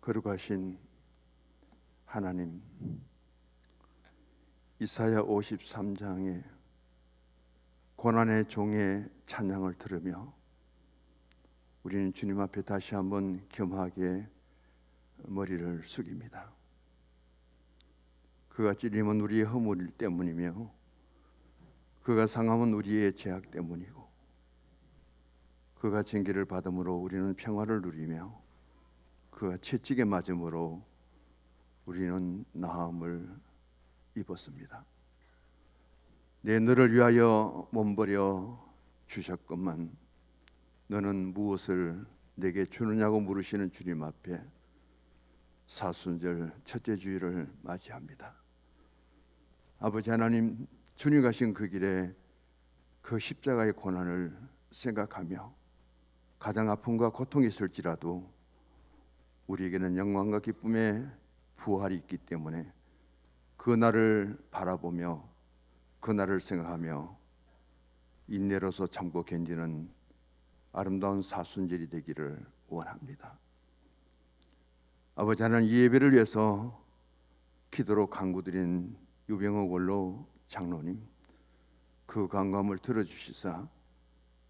거룩하신 하나님, 이사야 53장의 고난의 종의 찬양을 들으며 우리는 주님 앞에 다시 한번 겸하게 머리를 숙입니다. 그가 찔림은 우리의 허물 때문이며 그가 상함은 우리의 죄악 때문이고 그가 징계를 받음으로 우리는 평화를 누리며 그가 채찍에 맞음으로 우리는 나음을 입었습니다. 내 너를 위하여 몸버려 주셨건만 너는 무엇을 내게 주느냐고 물으시는 주님 앞에 사순절 첫째 주일을 맞이합니다. 아버지 하나님, 주님 가신 그 길에 그 십자가의 고난을 생각하며 가장 아픔과 고통이 있을지라도 우리에게는 영광과 기쁨의 부활이 있기 때문에 그 날을 바라보며 그 날을 생각하며 인내로서 참고 견디는 아름다운 사순절이 되기를 원합니다. 아버지 하나님, 이 예배를 위해서 기도로 간구드린 유병옥 원로 장로님, 그 간구함을 들어주시사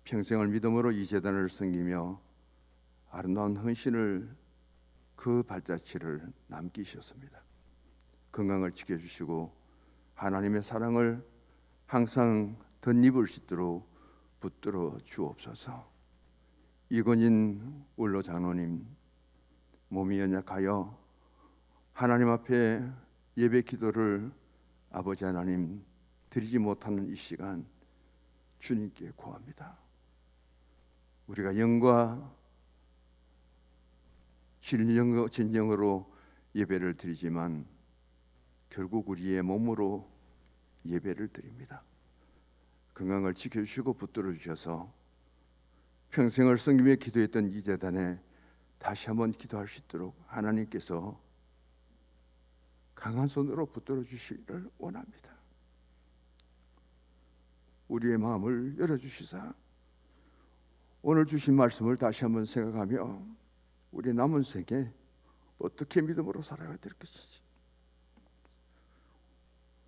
평생을 믿음으로 이 제단을 섬기며 아름다운 헌신을 그 발자취를 남기셨습니다. 건강을 지켜주시고 하나님의 사랑을 항상 덧입을 수 있도록 붙들어 주옵소서. 이건인 원로 장로님, 몸이 연약하여 하나님 앞에 예배 기도를 아버지 하나님 드리지 못하는 이 시간 주님께 구합니다. 우리가 영과 진정으로 예배를 드리지만 결국 우리의 몸으로 예배를 드립니다. 건강을 지켜주시고 붙들어 주셔서 평생을 섬기며 기도했던 이 제단에 다시 한번 기도할 수 있도록 하나님께서 강한 손으로 붙들어 주시기를 원합니다. 우리의 마음을 열어주시사 오늘 주신 말씀을 다시 한번 생각하며 우리 남은 생에 어떻게 믿음으로 살아야 될 것인지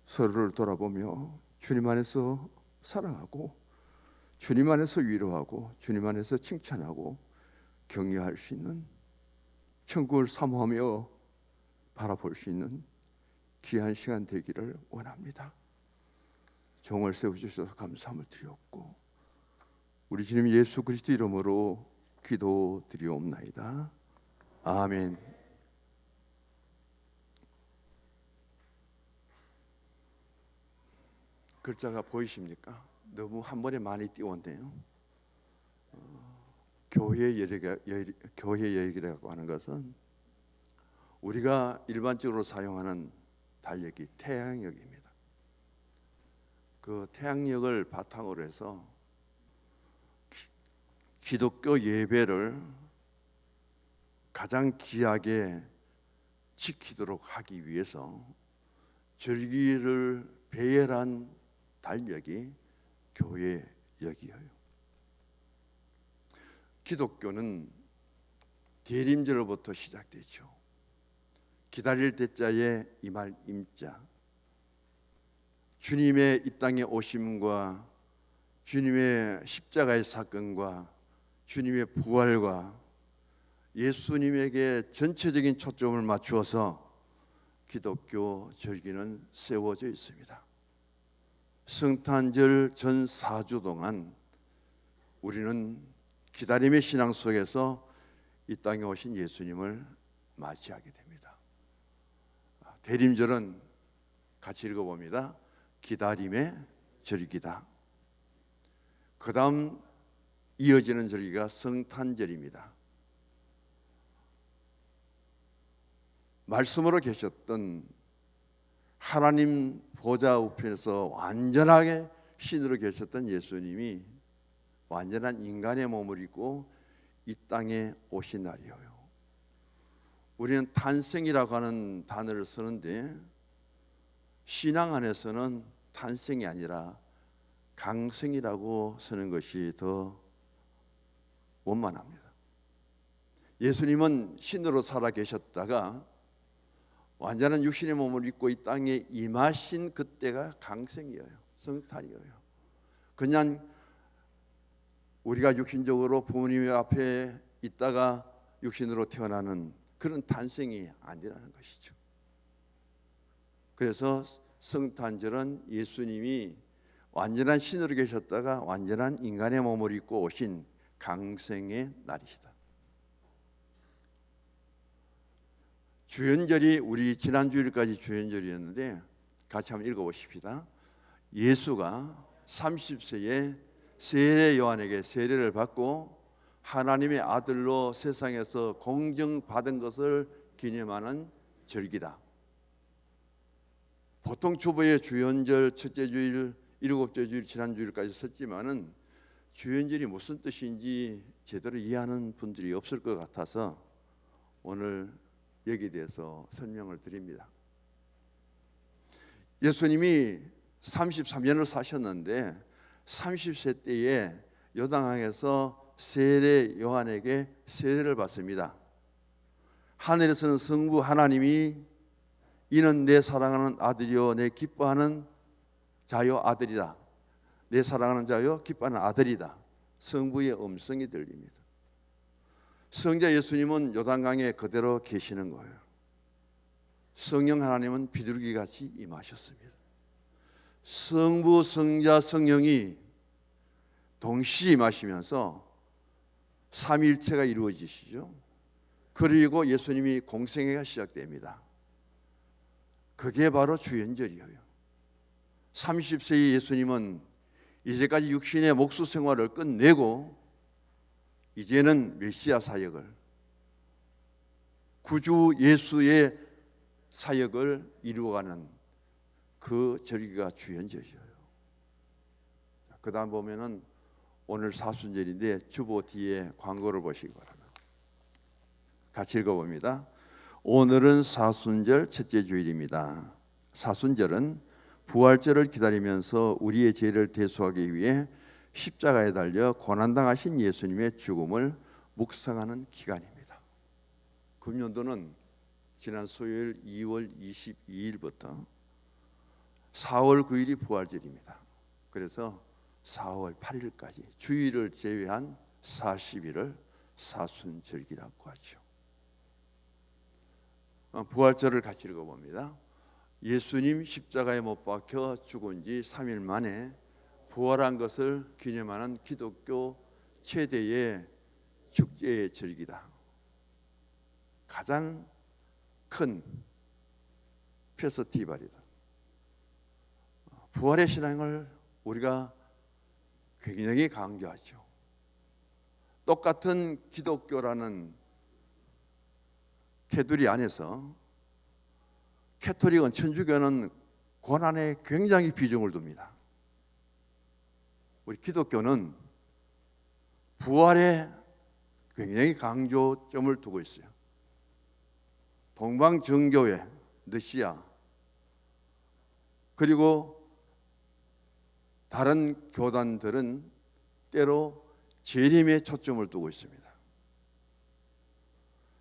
서로를 돌아보며 주님 안에서 사랑하고 주님 안에서 위로하고 주님 안에서 칭찬하고 격려할 수 있는, 천국을 사모하며 바라볼 수 있는 귀한 시간 되기를 원합니다. 종을 세워주셔서 감사함을 드렸고 우리 주님 예수 그리스도 이름으로 기도드리옵나이다. 아멘. 글자가 보이십니까? 너무 한 번에 많이 띄웠네요. 교회 열기라고 하는 것은 우리가 일반적으로 사용하는 달력이 태양력입니다. 그 태양력을 바탕으로 해서 기독교 예배를 가장 귀하게 지키도록 하기 위해서 절기를 배열한 달력이 교회역이에요. 기독교는 대림절로부터 시작되죠. 기다릴 때자에 임할 임자, 주님의 이 땅에 오심과 주님의 십자가의 사건과 주님의 부활과 예수님에게 전체적인 초점을 맞추어서 기독교 절기는 세워져 있습니다. 성탄절 전 4주 동안 우리는 기다림의 신앙 속에서 이 땅에 오신 예수님을 맞이하게 됩니다. 대림절은 같이 읽어봅니다. 기다림의 절기다. 그 다음 이어지는 절기가 성탄절입니다. 말씀으로 계셨던 하나님 보좌 우편에서 완전하게 신으로 계셨던 예수님이 완전한 인간의 몸을 입고 이 땅에 오신 날이에요. 우리는 탄생이라고 하는 단어를 쓰는데 신앙 안에서는 탄생이 아니라 강생이라고 쓰는 것이 더 원만합니다. 예수님은 신으로 살아 계셨다가 완전한 육신의 몸을 입고 이 땅에 임하신 그때가 강생이에요. 성탄이에요. 그냥 우리가 육신적으로 부모님 앞에 있다가 육신으로 태어나는 그런 탄생이 아니라는 것이죠. 그래서 성탄절은 예수님이 완전한 신으로 계셨다가 완전한 인간의 몸을 입고 오신 강생의 날이시다. 주연절이 우리 지난 주일까지 주연절이었는데 같이 한번 읽어보십시다. 예수가 30세에 세례 요한에게 세례를 받고 하나님의 아들로 세상에서 공정받은 것을 기념하는 절기다. 보통 주보에 주연절, 첫째 주일, 일곱째 주일, 지난 주일까지 썼지만은 주연절이 무슨 뜻인지 제대로 이해하는 분들이 없을 것 같아서 오늘 여기에 대해서 설명을 드립니다. 예수님이 33년을 사셨는데 30세 때에 요단강에서 세례 요한에게 세례를 받습니다. 하늘에서는 성부 하나님이 이는 내 사랑하는 아들이요 내 기뻐하는 자요 아들이다. 내 사랑하는 자요 기뻐하는 아들이다. 성부의 음성이 들립니다. 성자 예수님은 요단강에 그대로 계시는 거예요. 성령 하나님은 비둘기같이 임하셨습니다. 성부, 성자, 성령이 동시에 임하시면서 삼위일체가 이루어지시죠. 그리고 예수님이 공생애가 시작됩니다. 그게 바로 주연절이에요. 30세의 예수님은 이제까지 육신의 목수 생활을 끝내고 이제는 메시아 사역을, 구주 예수의 사역을 이루어가는 그 절기가 주연절이에요. 그 다음 보면은 오늘 사순절인데 주보 뒤에 광고를 보시기 바랍니다. 같이 읽어봅니다. 오늘은 사순절 첫째 주일입니다. 사순절은 부활절을 기다리면서 우리의 죄를 대속하기 위해 십자가에 달려 고난당하신 예수님의 죽음을 묵상하는 기간입니다. 금년도는 지난 수요일 2월 22일부터 4월 9일이 부활절입니다. 그래서 4월 8일까지 주일을 제외한 40일을 사순절기라고 하죠. 부활절을 같이 읽어봅니다. 예수님 십자가에 못 박혀 죽은 지 3일 만에 부활한 것을 기념하는 기독교 최대의 축제의 절기다. 가장 큰 페스티벌이다. 부활의 신앙을 우리가 굉장히 강조하죠. 똑같은 기독교라는 테두리 안에서 캐톨릭은, 천주교는 고난에 굉장히 비중을 둡니다. 우리 기독교는 부활에 굉장히 강조점을 두고 있어요. 동방정교회, 느시아, 그리고 다른 교단들은 때로 재림에 초점을 두고 있습니다.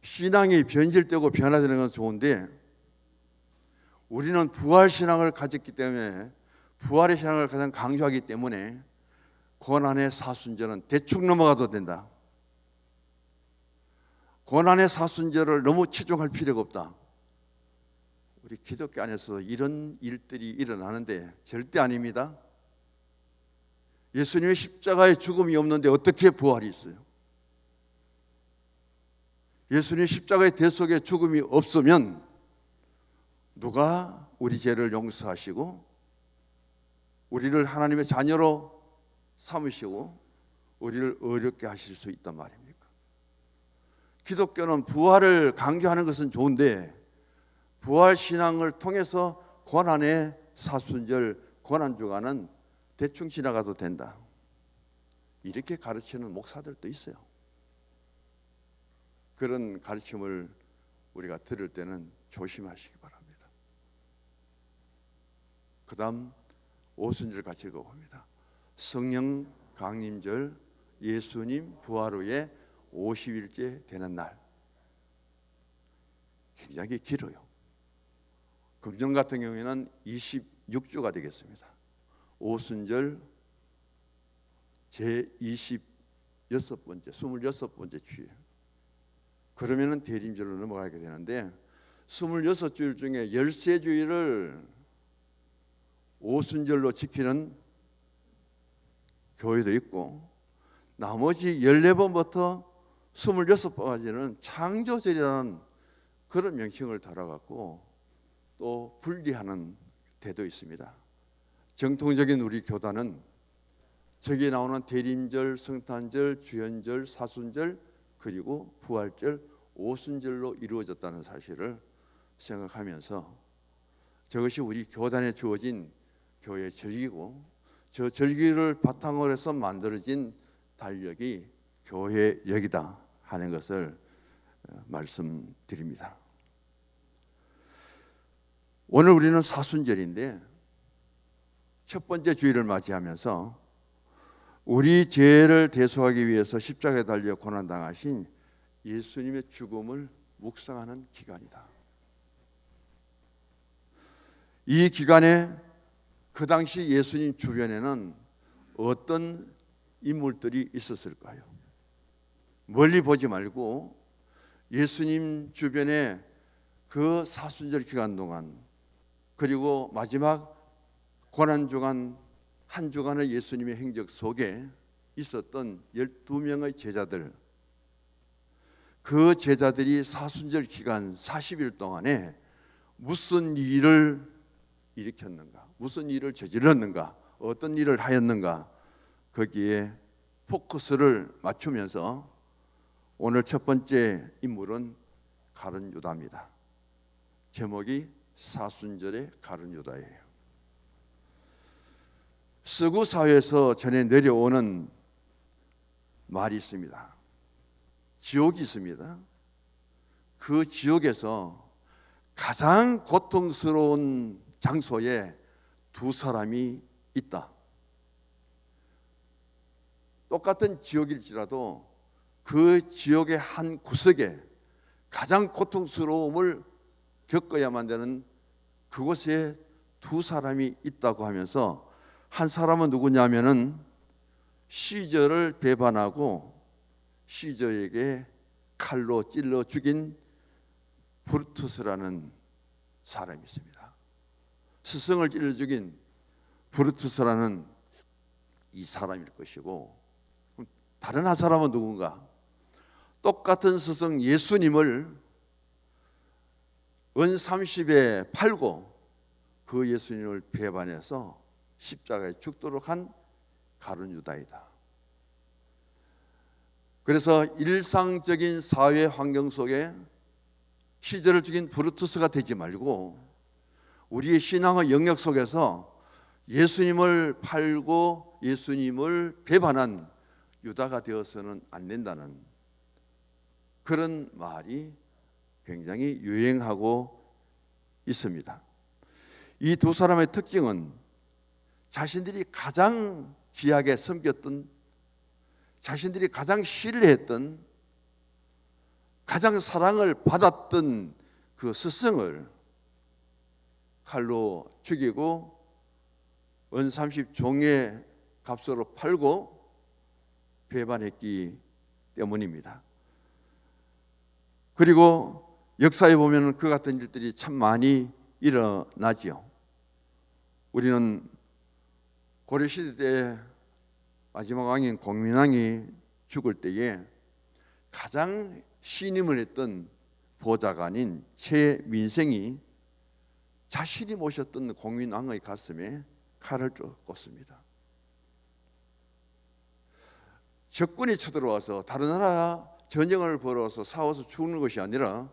신앙이 변질되고 변화되는 건 좋은데 우리는 부활신앙을 가졌기 때문에, 부활의 신앙을 가장 강조하기 때문에 고난의 사순절은 대충 넘어가도 된다. 고난의 사순절을 너무 치중할 필요가 없다. 우리 기독교 안에서 이런 일들이 일어나는데 절대 아닙니다. 예수님의 십자가의 죽음이 없는데 어떻게 부활이 있어요? 예수님의 십자가의 대속의 죽음이 없으면 누가 우리 죄를 용서하시고 우리를 하나님의 자녀로 삼으시고 우리를 어렵게 하실 수 있단 말입니까? 기독교는 부활을 강조하는 것은 좋은데 부활 신앙을 통해서 고난의 사순절, 고난주간은 대충 지나가도 된다. 이렇게 가르치는 목사들도 있어요. 그런 가르침을 우리가 들을 때는 조심하시기 바랍니다. 그 다음 오순절 같이 읽어봅니다. 성령 강림절, 예수님 부활 후에 50일째 되는 날. 굉장히 길어요. 금년 같은 경우에는 26주가 되겠습니다. 오순절 제26번째, 26번째 주일. 그러면은 대림절로 넘어가게 되는데 26주일 중에 13주일을 오순절로 지키는 교회도 있고 나머지 14번부터 26번까지는 창조절이라는 그런 명칭을 달아갖고 또 분리하는 데도 있습니다. 정통적인 우리 교단은 저기 나오는 대림절, 성탄절, 주연절, 사순절 그리고 부활절, 오순절로 이루어졌다는 사실을 생각하면서 저것이 우리 교단에 주어진 교회의 절기고 저 절기를 바탕으로 해서 만들어진 달력이 교회력이다 하는 것을 말씀드립니다. 오늘 우리는 사순절인데 첫 번째 주일을 맞이하면서 우리 죄를 대속하기 위해서 십자가에 달려 고난당하신 예수님의 죽음을 묵상하는 기간이다. 이 기간에 그 당시 예수님 주변에는 어떤 인물들이 있었을까요? 멀리 보지 말고 예수님 주변에 그 사순절 기간 동안 그리고 마지막 고난주간 한 주간의 예수님의 행적 속에 있었던 12명의 제자들, 그 제자들이 사순절 기간 40일 동안에 무슨 일을 일으켰는가, 무슨 일을 저질렀는가, 어떤 일을 하였는가, 거기에 포커스를 맞추면서 오늘 첫 번째 인물은 가룟 유다입니다. 제목이 사순절의 가룟 유다예요. 서구 사회에서 전해 내려오는 말이 있습니다. 지옥이 있습니다. 그 지옥에서 가장 고통스러운 장소에 두 사람이 있다. 똑같은 지옥일지라도 그 지옥의 한 구석에 가장 고통스러움을 겪어야만 되는 그곳에 두 사람이 있다고 하면서 한 사람은 누구냐면은 시저를 배반하고 시저에게 칼로 찔러 죽인 브루투스라는 사람이 있습니다. 스승을 찔러 죽인 브루투스라는 이 사람일 것이고, 다른 한 사람은 누군가? 똑같은 스승 예수님을 은 30에 팔고 그 예수님을 배반해서 십자가에 죽도록 한 가룟 유다이다. 그래서 일상적인 사회 환경 속에 시저를 죽인 브루투스가 되지 말고 우리의 신앙의 영역 속에서 예수님을 팔고 예수님을 배반한 유다가 되어서는 안 된다는 그런 말이 굉장히 유행하고 있습니다. 이 두 사람의 특징은 자신들이 가장 귀하게 섬겼던, 자신들이 가장 신뢰했던, 가장 사랑을 받았던 그 스승을 칼로 죽이고 은 30종의 값으로 팔고 배반했기 때문입니다. 그리고 역사에 보면 그 같은 일들이 참 많이 일어나지요. 우리는 고려시대 때 마지막 왕인 공민왕이 죽을 때에 가장 신임을 했던 보좌관인 최민생이 자신이 모셨던 공민왕의 가슴에 칼을 꽂습니다. 적군이 쳐들어와서 다른 나라 전쟁을 벌어서 싸워서 죽는 것이 아니라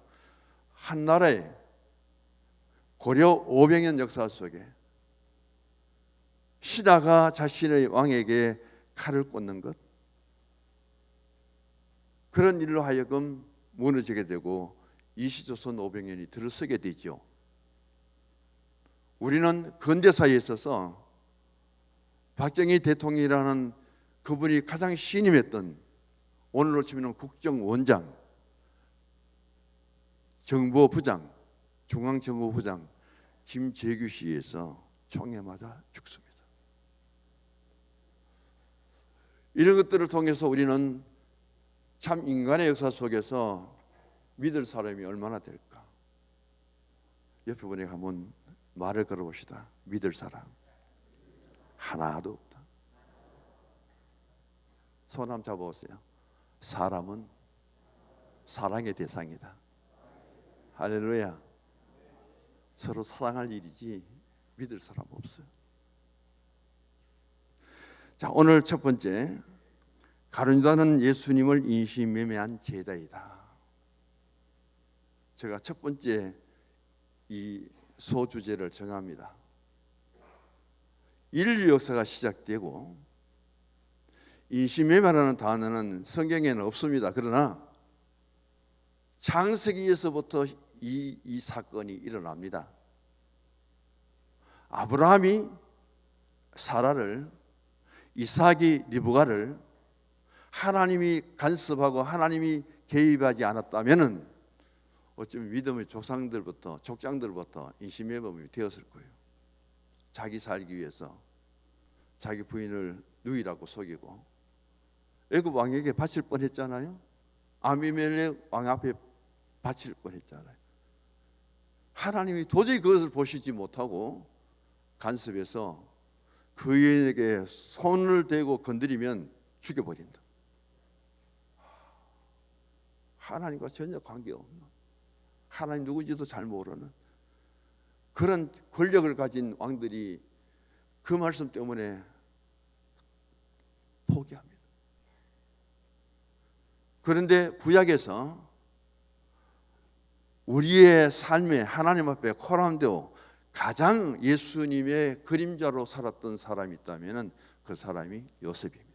한 나라의 고려 500년 역사 속에 신하가 자신의 왕에게 칼을 꽂는 것, 그런 일로 하여금 무너지게 되고 이시조선 500년이 들어서게 되죠. 우리는 근대사에 있어서 박정희 대통령이라는 그분이 가장 신임했던, 오늘로 치면 국정원장, 정보부장, 중앙정보부장 김재규 씨에서 총에 맞아 죽습니다. 이런 것들을 통해서 우리는 참 인간의 역사 속에서 믿을 사람이 얼마나 될까? 옆에 분에게 한번 말을 걸어봅시다. 믿을 사람 하나도 없다. 손 한번 잡아보세요. 사람은 사랑의 대상이다. 할렐루야. 서로 사랑할 일이지 믿을 사람 없어요. 자, 오늘 첫 번째, 가룟유다는 예수님을 인신매매한 제자이다. 제가 첫 번째 이 소주제를 정합니다. 인류 역사가 시작되고 인신매매라는 단어는 성경에는 없습니다. 그러나 창세기에서부터 이 사건이 일어납니다. 아브라함이 사라를, 이삭이 리브가를 하나님이 간섭하고 하나님이 개입하지 않았다면은 어쩌면 믿음의 족장들부터 인신매매범이 되었을 거예요. 자기 살기 위해서 자기 부인을 누이라고 속이고 애굽 왕에게 바칠 뻔했잖아요. 아비멜렉 왕 앞에 바칠 뻔했잖아요. 하나님이 도저히 그것을 보시지 못하고 간섭해서 그에게 손을 대고 건드리면 죽여버린다. 하나님과 전혀 관계없는, 하나님 누구인지도 잘 모르는 그런 권력을 가진 왕들이 그 말씀 때문에 포기합니다. 그런데 구약에서 우리의 삶에 하나님 앞에 코람되어 가장 예수님의 그림자로 살았던 사람이 있다면 그 사람이 요셉입니다.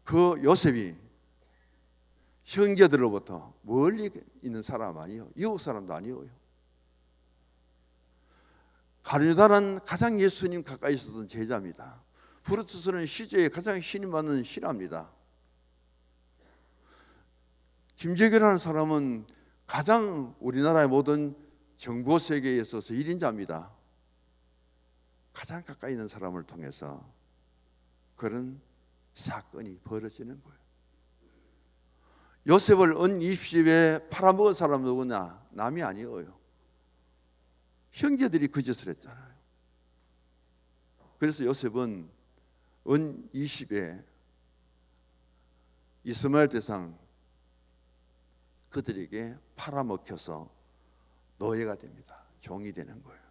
그 요셉이 형제들로부터 멀리 있는 사람 아니요, 이웃 사람도 아니에요. 가룟유다는 가장 예수님 가까이 있었던 제자입니다. 브루투스는 시제에 가장 신임받는 신하입니다. 김재규라는 사람은 가장 우리나라의 모든 정보 세계에 있어서 1인자입니다. 가장 가까이 있는 사람을 통해서 그런 사건이 벌어지는 거예요. 요셉을 은 20에 팔아먹은 사람 누구냐? 남이 아니에요. 형제들이 그 짓을 했잖아요. 그래서 요셉은 은 20에 이스마엘 대상 그들에게 팔아먹혀서 노예가 됩니다. 종이 되는 거예요.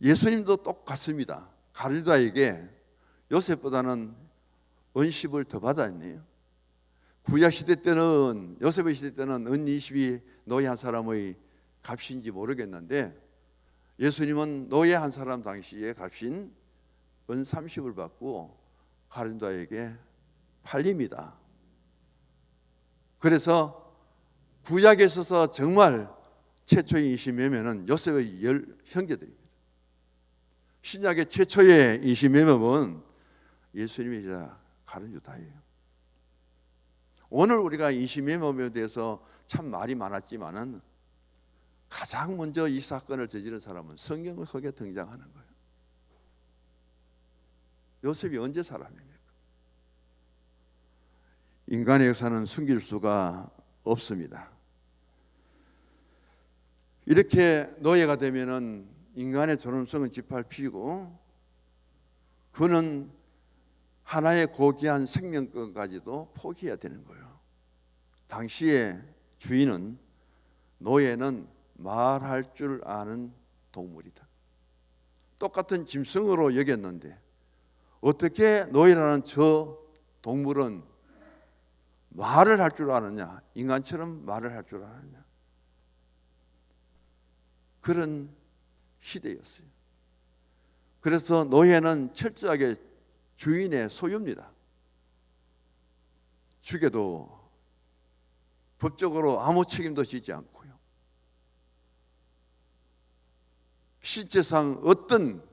예수님도 똑같습니다. 가룟유다에게 요셉보다는 은십을 더 받았네요. 구약 시대 때는, 요셉의 시대 때는 은 20이 노예 한 사람의 값인지 모르겠는데 예수님은 노예 한 사람 당시의 값인 은 30을 받고 가룟유다에게 팔립니다. 그래서 구약에 있어서 정말 최초의 인신매매는 요셉의 10형제들입니다. 신약의 최초의 인신매매는 예수님이자 가룟유다예요. 오늘 우리가 인신매매에 대해서 참 말이 많았지만은 가장 먼저 이 사건을 저지른 사람은 성경 속에 등장하는 거예요. 요셉이 언제 사람입니까? 인간의 역사는 숨길 수가 없습니다. 이렇게 노예가 되면은 인간의 존엄성은 짓밟히고 그는 하나의 고귀한 생명권까지도 포기해야 되는 거예요. 당시의 주인은 노예는 말할 줄 아는 동물이다. 똑같은 짐승으로 여겼는데 어떻게 노예라는 저 동물은 말을 할 줄 아느냐? 인간처럼 말을 할 줄 아느냐? 그런 시대였어요. 그래서 노예는 철저하게 주인의 소유입니다. 죽여도 법적으로 아무 책임도 지지 않고요. 신체상 어떤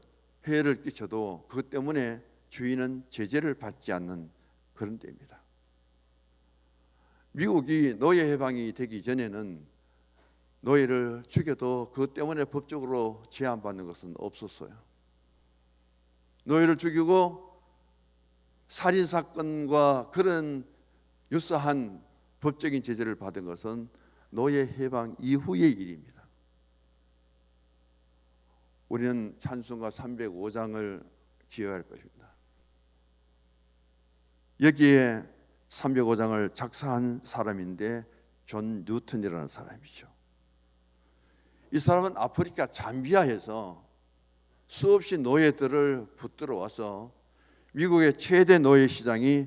해를 끼쳐도 그것 때문에 주인은 제재를 받지 않는 그런 때입니다. 미국이 노예 해방이 되기 전에는 노예를 죽여도 그것 때문에 법적으로 제한받는 것은 없었어요. 노예를 죽이고 살인사건과 그런 유사한 법적인 제재를 받은 것은 노예 해방 이후의 일입니다. 우리는 찬송가 305장을 기억할 것입니다. 여기에 305장을 작사한 사람인데 존 뉴턴이라는 사람이죠. 이 사람은 아프리카 잠비아에서 수없이 노예들을 붙들어 와서 미국의 최대 노예 시장이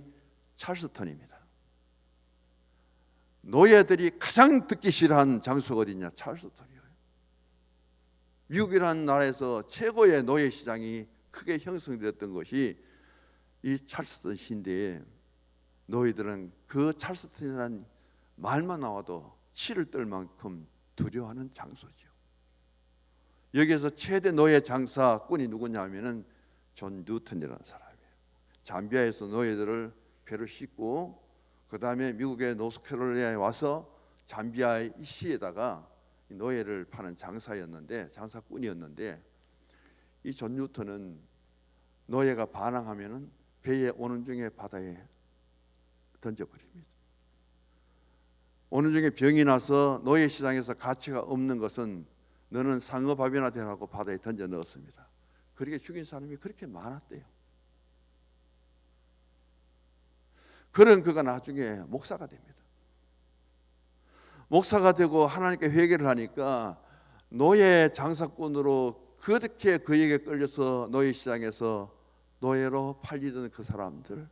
찰스턴입니다. 노예들이 가장 듣기 싫어하는 장소가 어디냐? 찰스턴이에요. 미국이라는 나라에서 최고의 노예 시장이 크게 형성되었던 것이 이 찰스턴 시인데에 노예들은 그 찰스턴이라는 말만 나와도 치를 떨 만큼 두려워하는 장소죠. 여기에서 최대 노예 장사꾼이 누구냐면은 존 뉴턴이라는 사람이에요. 잠비아에서 노예들을 배로 싣고 그 다음에 미국의 노스캐롤라이나에 와서 잠비아의 이 시에다가 노예를 파는 장사꾼이었는데 이 존 뉴턴은 노예가 반항하면은 배에 오는 중에 바다에 던져버립니다. 오는 중에 병이 나서 노예 시장에서 가치가 없는 것은 너는 상어밥이나 되라고 바다에 던져 넣었습니다. 그렇게 죽인 사람이 그렇게 많았대요. 그런 그가 나중에 목사가 됩니다. 목사가 되고 하나님께 회개를 하니까 노예 장사꾼으로 그렇게 그에게 끌려서 노예 시장에서 노예로 팔리던 그 사람들,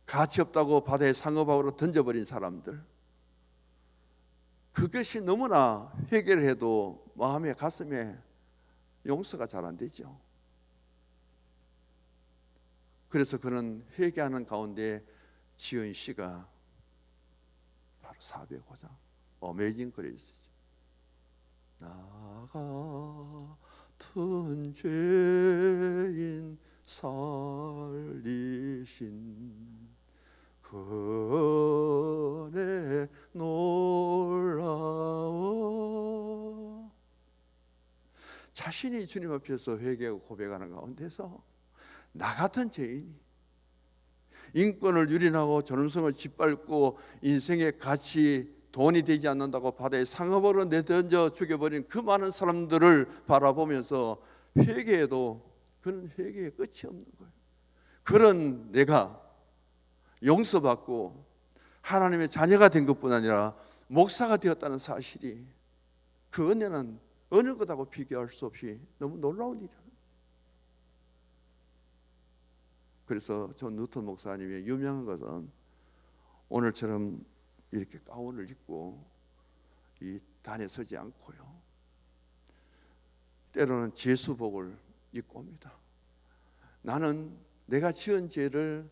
가치 없다고 바다에 상어밥으로 던져버린 사람들, 그것이 너무나 회개를 해도 마음에 가슴에 용서가 잘 안 되죠. 그래서 그는 회개하는 가운데 지은 시가 바로 405장 어메이징 그레이스죠. 나 같은 죄인 살리신 그 은혜 놀라워. 자신이 주님 앞에서 회개하고 고백하는 가운데서 나 같은 죄인이 인권을 유린하고 존엄성을 짓밟고 인생의 가치 돈이 되지 않는다고 바다에 상어벌로 내던져 죽여버린 그 많은 사람들을 바라보면서 회개해도 그는 회개의 끝이 없는 거예요. 그런 내가 용서받고 하나님의 자녀가 된 것뿐 아니라 목사가 되었다는 사실이 그 은혜는 어느 것하고 비교할 수 없이 너무 놀라운 일이에요. 그래서 존 뉴턴 목사님의 유명한 것은 오늘처럼 이렇게 가운을 입고 이 단에 서지 않고요, 때로는 제수복을 입고 옵니다. 나는 내가 지은 죄를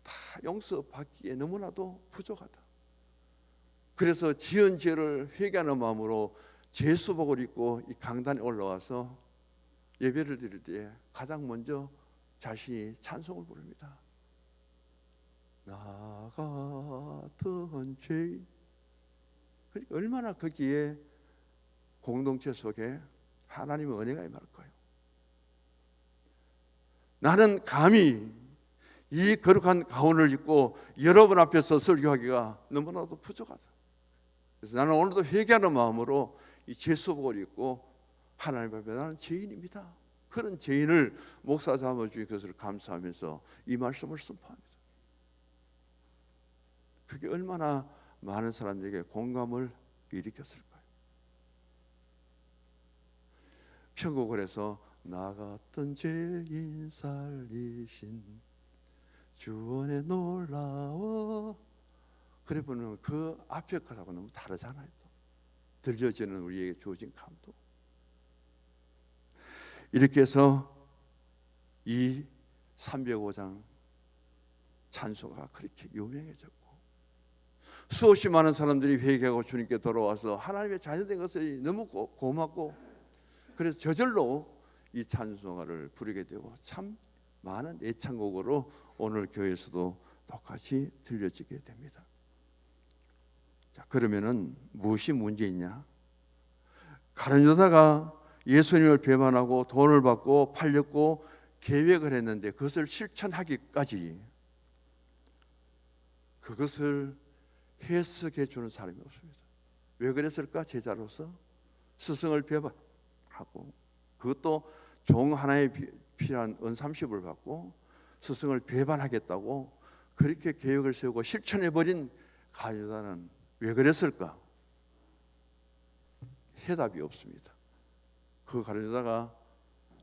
다 용서받기에 너무나도 부족하다. 그래서 지은 죄를 회개하는 마음으로 제수복을 입고 이 강단에 올라와서 예배를 드릴 때 가장 먼저 자신이 찬송을 부릅니다. 나 같은 죄인. 그러니까 얼마나 거기에 공동체 속에 하나님의 은혜가 임할 거예요. 나는 감히 이 거룩한 가운을 입고 여러분 앞에서 설교하기가 너무나도 부족하다. 그래서 나는 오늘도 회개하는 마음으로 이 제수복을 입고 하나님 앞에 나는 죄인입니다. 그런 죄인을 목사 삼아주신 것을 감사하면서 이 말씀을 선포합니다. 그게 얼마나 많은 사람들에게 공감을 일으켰을까요? 편곡을 해서 나 같은 죄인 살리신 주 은혜 놀라워. 그래 보면 그 앞에 것하고 너무 다르잖아요. 또 들려지는 우리에게 주어진 감동. 이렇게 해서 이 305장 찬송가 그렇게 유명해졌고 수없이 많은 사람들이 회개하고 주님께 돌아와서 하나님의 자녀된 것이 너무 고맙고 그래서 저절로 이 찬송가를 부르게 되고 참 많은 애창곡으로 오늘 교회에서도 똑같이 들려지게 됩니다. 그러면은 무엇이 문제 있냐? 가룟 유다가 예수님을 배반하고 돈을 받고 팔렸고 계획을 했는데 그것을 실천하기까지 그것을 해석해 주는 사람이 없습니다. 왜 그랬을까? 제자로서 스승을 배반하고 그것도 종 하나에 필요한 은 30을 받고 스승을 배반하겠다고 그렇게 계획을 세우고 실천해버린 가룟 유다는 왜 그랬을까? 해답이 없습니다. 그 가룟 유다가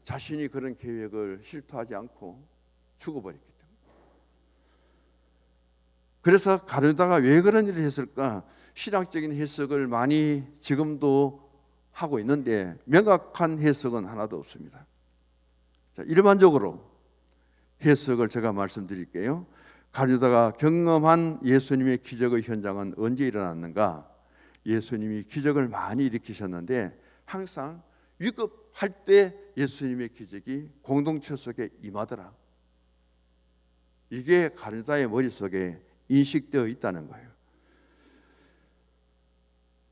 자신이 그런 계획을 실토하지 않고 죽어버렸기 때문에. 그래서 가룟 유다가 왜 그런 일을 했을까? 신학적인 해석을 많이 지금도 하고 있는데 명확한 해석은 하나도 없습니다. 자, 일반적으로 해석을 제가 말씀드릴게요. 가룟 유다가 경험한 예수님의 기적의 현장은 언제 일어났는가? 예수님이 기적을 많이 일으키셨는데 항상 위급할 때 예수님의 기적이 공동체 속에 임하더라. 이게 가룟 유다의 머릿속에 인식되어 있다는 거예요.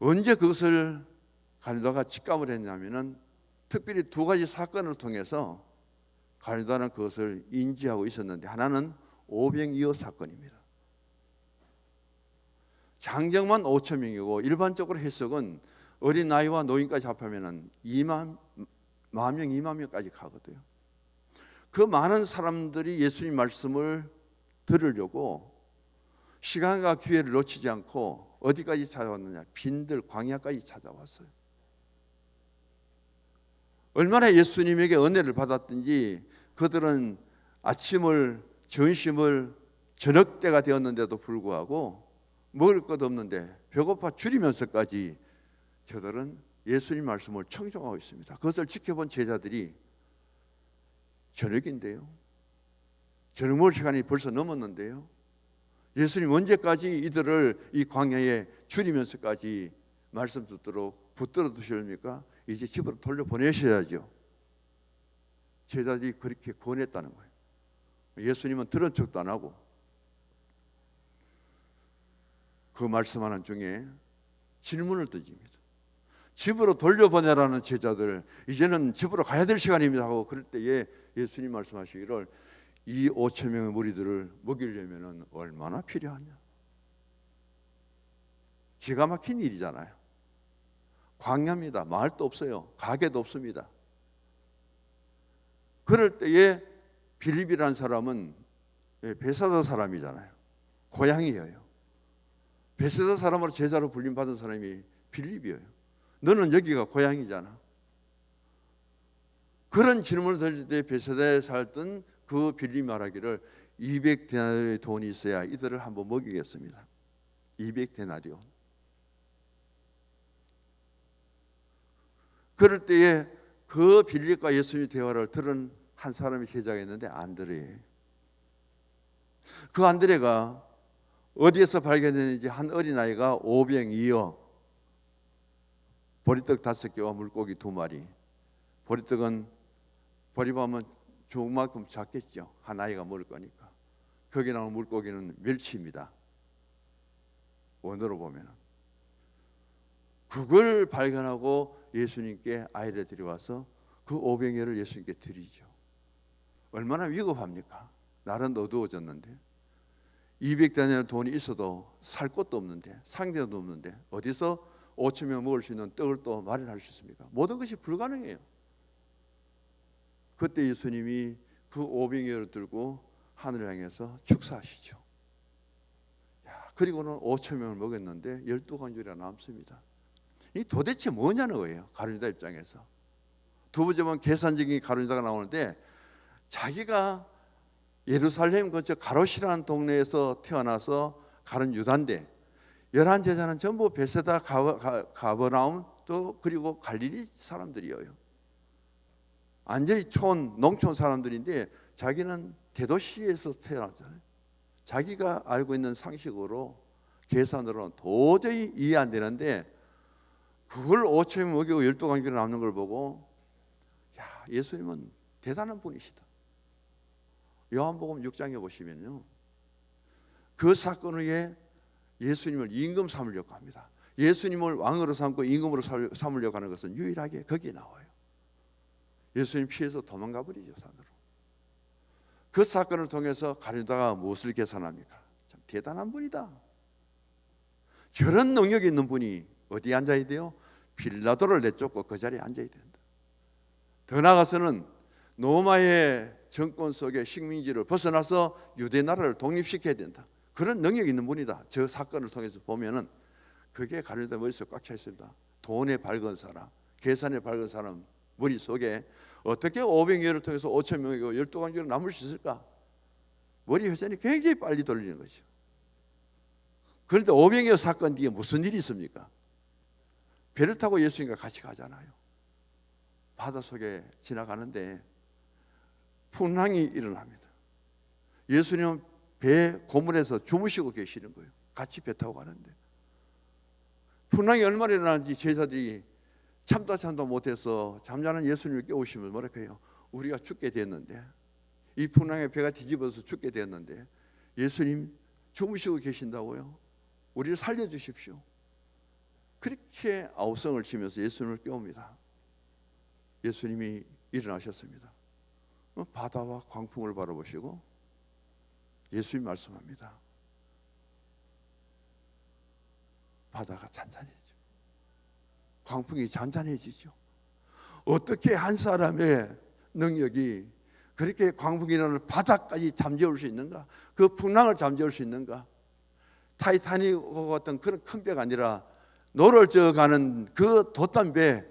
언제 그것을 가룟 유다가 직감을 했냐면은 특별히 두 가지 사건을 통해서 가룟 유다는 그것을 인지하고 있었는데 하나는 오병이어 사건입니다. 장정만 5천 명이고 일반적으로 해석은 어린 나이와 노인까지 합하면은 2만 명, 2만 명까지 가거든요. 그 많은 사람들이 예수님 말씀을 들으려고 시간과 기회를 놓치지 않고 어디까지 찾아왔느냐? 빈들 광야까지 찾아왔어요. 얼마나 예수님에게 은혜를 받았든지 그들은 아침을 점심을 저녁 때가 되었는데도 불구하고 먹을 것 없는데 배고파 줄이면서까지 저들은 예수님 말씀을 청종하고 있습니다. 그것을 지켜본 제자들이 저녁인데요, 저녁 먹을 시간이 벌써 넘었는데요, 예수님 언제까지 이들을 이 광야에 줄이면서까지 말씀 듣도록 붙들어 두십니까? 이제 집으로 돌려보내셔야죠. 제자들이 그렇게 권했다는 거예요. 예수님은 들은 척도 안 하고 그 말씀하는 중에 질문을 던집니다. 집으로 돌려보내라는 제자들, 이제는 집으로 가야 될 시간입니다 하고 그럴 때에 예수님 말씀하시기를 이 5천 명의 무리들을 먹이려면 얼마나 필요하냐. 기가 막힌 일이잖아요. 광야입니다. 마을도 없어요. 가게도 없습니다. 그럴 때에 빌립이라는 사람은 베사다 사람이잖아요. 고향이에요. 베사다 사람으로 제자로 불림받은 사람이 빌립이에요. 너는 여기가 고향이잖아. 그런 질문을 들을 때 베사다에 살던 그 빌립이 말하기를 200데나리온의 돈이 있어야 이들을 한번 먹이겠습니다. 200데나리온. 그럴 때에 그 빌립과 예수님의 대화를 들은 한 사람이 제자가 안드레. 그 안드레가 어디에서 발견했는지 한 어린아이가 오병이어 보리떡 5개와 물고기 2마리. 보리떡은 보리밥은 조금만큼 작겠죠. 한 아이가 먹을 거니까. 거기 나오는 물고기는 멸치입니다. 원어로 보면. 그걸 발견하고 예수님께 아이를 데려와서 그 오병이어를 예수님께 드리죠. 얼마나 위급합니까? 날은 어두워졌는데 200데나리온 돈이 있어도 살 것도 없는데 상대도 없는데 어디서 5천 명 먹을 수 있는 떡을 또 마련할 수 있습니까? 모든 것이 불가능해요. 그때 예수님이 그 오병이어를 들고 하늘을 향해서 축사하시죠. 그리고는 5천 명을 먹였는데 12강줄이 남습니다. 이 도대체 뭐냐는 거예요. 가룟 유다 입장에서. 두 번째는 계산적인 가룟 유다가 나오는데 자기가 예루살렘 근처 가롯이라는 동네에서 태어나서 가룟 유다인데 11제자는 전부 베세다, 가버나움 또 그리고 갈릴리 사람들이에요. 완전히 농촌 사람들인데 자기는 대도시에서 태어났잖아요. 자기가 알고 있는 상식으로 계산으로는 도저히 이해 안 되는데 그걸 5천 명 먹이고 12강길에 남는 걸 보고 예수님은 대단한 분이시다. 요한복음 6장에 보시면요, 그 사건 후에 예수님을 임금 삼으려고 합니다. 예수님을 왕으로 삼고 임금으로 삼으려고 하는 것은 유일하게 거기에 나와요. 예수님 피해서 도망가 버리죠, 산으로. 그 사건을 통해서 가룟유다가 무엇을 계산합니까? 참 대단한 분이다. 저런 능력이 있는 분이 어디에 앉아야 돼요? 빌라도를 내쫓고 그 자리에 앉아야 된다. 더 나아가서는 로마의 정권 속의 식민지를 벗어나서 유대 나라를 독립시켜야 된다. 그런 능력이 있는 분이다. 저 사건을 통해서 보면은 그게 가룟유다 머릿속에 꽉 차 있습니다. 돈에 밝은 사람, 계산에 밝은 사람 머릿속에 어떻게 500여를 통해서 5천 명이고 12관계로 남을 수 있을까? 머리 회전이 굉장히 빨리 돌리는 거죠. 그런데 500여 사건 뒤에 무슨 일이 있습니까? 배를 타고 예수님과 같이 가잖아요. 바다 속에 지나가는데 풍랑이 일어납니다. 예수님은 배 고문에서 주무시고 계시는 거예요. 같이 배 타고 가는데 풍랑이 얼마나 일어나는지 제자들이 참다 못해서 잠자는 예수님을 깨우시면 뭐라 해요? 우리가 죽게 됐는데, 이 풍랑에 배가 뒤집어서 죽게 됐는데 예수님 주무시고 계신다고요? 우리를 살려주십시오. 그렇게 아우성을 치면서 예수님을 깨웁니다. 예수님이 일어나셨습니다. 바다와 광풍을 바라보시고 예수님이 말씀합니다. 바다가 잔잔해지죠. 광풍이 잔잔해지죠. 어떻게 한 사람의 능력이 그렇게 광풍이라는 바다까지 잠재울 수 있는가? 그 풍랑을 잠재울 수 있는가? 타이타닉과 같은 그런 큰 배가 아니라 노를 저어가는 그 돛단 배,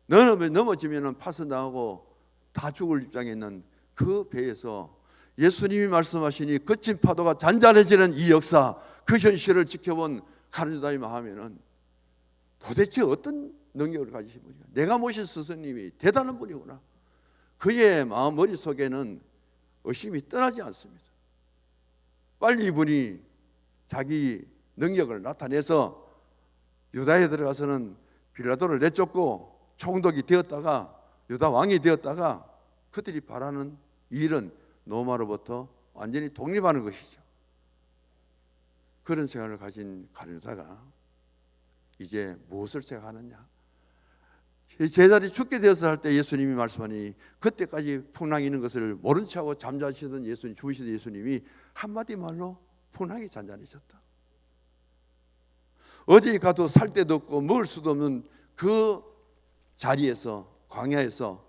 넘어지면 파손당하고 다 죽을 입장에 있는 그 배에서 예수님이 말씀하시니 거친 파도가 잔잔해지는 이 역사, 그 현실을 지켜본 가룟유다의 마음에는 도대체 어떤 능력을 가지신 분이야? 내가 모신 스승님이 대단한 분이구나. 그의 마음 머릿속에는 의심이 떠나지 않습니다. 빨리 이분이 자기 능력을 나타내서 유다에 들어가서는 빌라도를 내쫓고 총독이 되었다가 유다 왕이 되었다가 그들이 바라는 일은 로마로부터 완전히 독립하는 것이죠. 그런 생각을 가진 가룟유다가 이제 무엇을 생각하느냐? 제자들이 죽게 되어서 할 때 예수님이 말씀하니 그때까지 풍랑이 있는 것을 모른 척하고 잠자시던 예수님, 주무시던 예수님이 한마디 말로 풍랑이 잔잔해졌다. 어디 가도 살 데도 없고 먹을 수도 없는 그 자리에서, 광야에서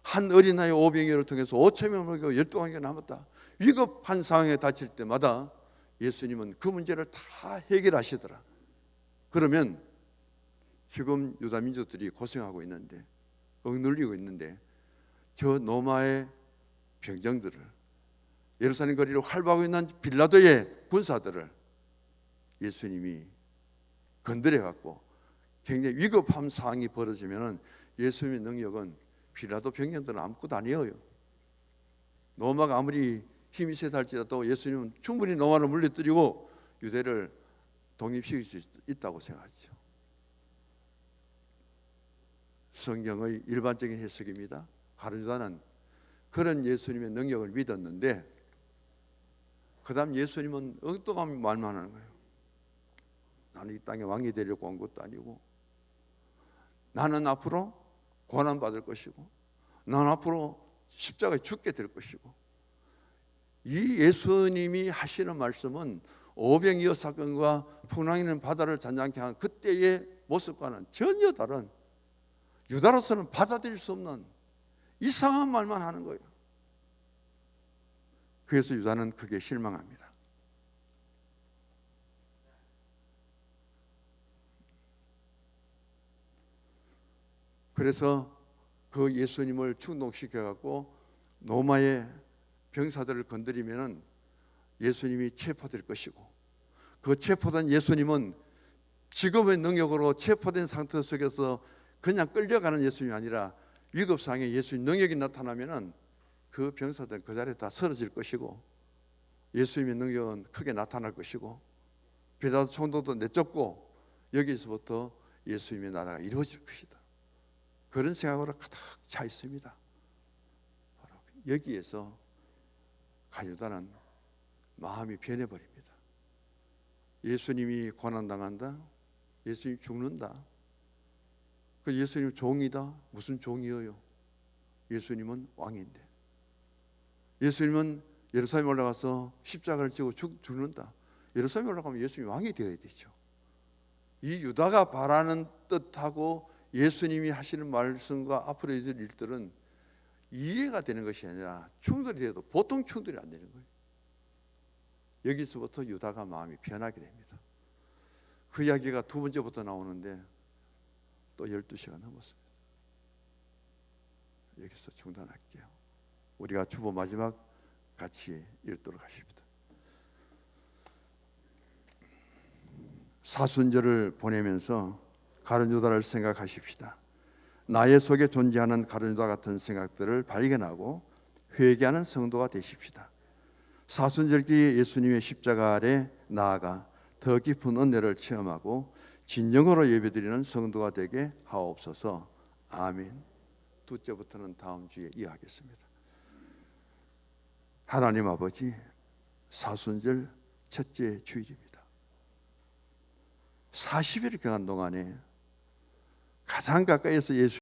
한 어린아이 500여를 통해서 5천 명을 먹이고 12관계가 남았다. 위급한 상황에 닥칠 때마다 예수님은 그 문제를 다 해결하시더라. 그러면 지금 유다 민족들이 고생하고 있는데, 억눌리고 있는데, 저 로마의 병정들을, 예루살렘 거리를 활보하고 있는 빌라도의 군사들을 예수님이 건드려 갖고 굉장히 위급한 상황이 벌어지면 예수님의 능력은 빌라도 병정들은 아무것도 아니에요. 로마가 아무리 힘이 세다 할지라도 예수님은 충분히 로마를 물리뜨리고 유대를 독립시킬 수 있다고 생각하죠. 성경의 일반적인 해석입니다. 가룟유다는 그런 예수님의 능력을 믿었는데 그 다음 예수님은 엉뚱한 말만 하는 거예요. 나는 이 땅에 왕이 되려고 온 것도 아니고, 나는 앞으로 고난받을 것이고, 나는 앞으로 십자가에 죽게 될 것이고, 이 예수님이 하시는 말씀은 오병이어 사건과 풍랑 있는 바다를 잔잔케 한 그때의 모습과는 전혀 다른, 유다로서는 받아들일 수 없는 이상한 말만 하는 거예요. 그래서 유다는 크게 실망합니다. 그래서 그 예수님을 충동시켜갖고 로마의 병사들을 건드리면은 예수님이 체포될 것이고, 그 체포된 예수님은 직업의 능력으로 체포된 상태 속에서 그냥 끌려가는 예수님이 아니라 위급상에 예수님 능력이 나타나면은 그 병사들 그 자리에 다 쓰러질 것이고, 예수님의 능력은 크게 나타날 것이고, 빌라도 총독도 내쫓고 여기서부터 예수님의 나라가 이루어질 것이다. 그런 생각으로 가득 차 있습니다. 바로 여기에서 가룟유다는 마음이 변해버립니다. 예수님이 고난당한다. 예수님 죽는다. 그 예수님 종이다. 무슨 종이에요? 예수님은 왕인데. 예수님은 예루살렘 올라가서 십자가를 지고 죽는다. 예루살렘 올라가면 예수님이 왕이 되어야 되죠. 이 유다가 바라는 뜻하고 예수님이 하시는 말씀과 앞으로 있을 일들은 이해가 되는 것이 아니라 충돌이 돼도 보통 충돌이 안 되는 거예요. 여기서부터 유다가 마음이 변하게 됩니다. 그 이야기가 두 번째부터 나오는데 또 12시가 넘었습니다. 여기서 중단할게요. 우리가 주보 마지막 같이 읽도록 하십니다. 사순절을 보내면서 가룟 유다를 생각하십시다. 나의 속에 존재하는 가룟 유다 같은 생각들을 발견하고 회개하는 성도가 되십시다. 사순절기 예수님의 십자가 아래 나아가 더 깊은 은혜를 체험하고 진정으로 예배드리는 성도가 되게 하옵소서. 아멘. 둘째부터는 다음 주에 이어하겠습니다. 하나님 아버지, 사순절 첫째 주일입니다. 40일 경한 동안에 가장 가까이에서 예수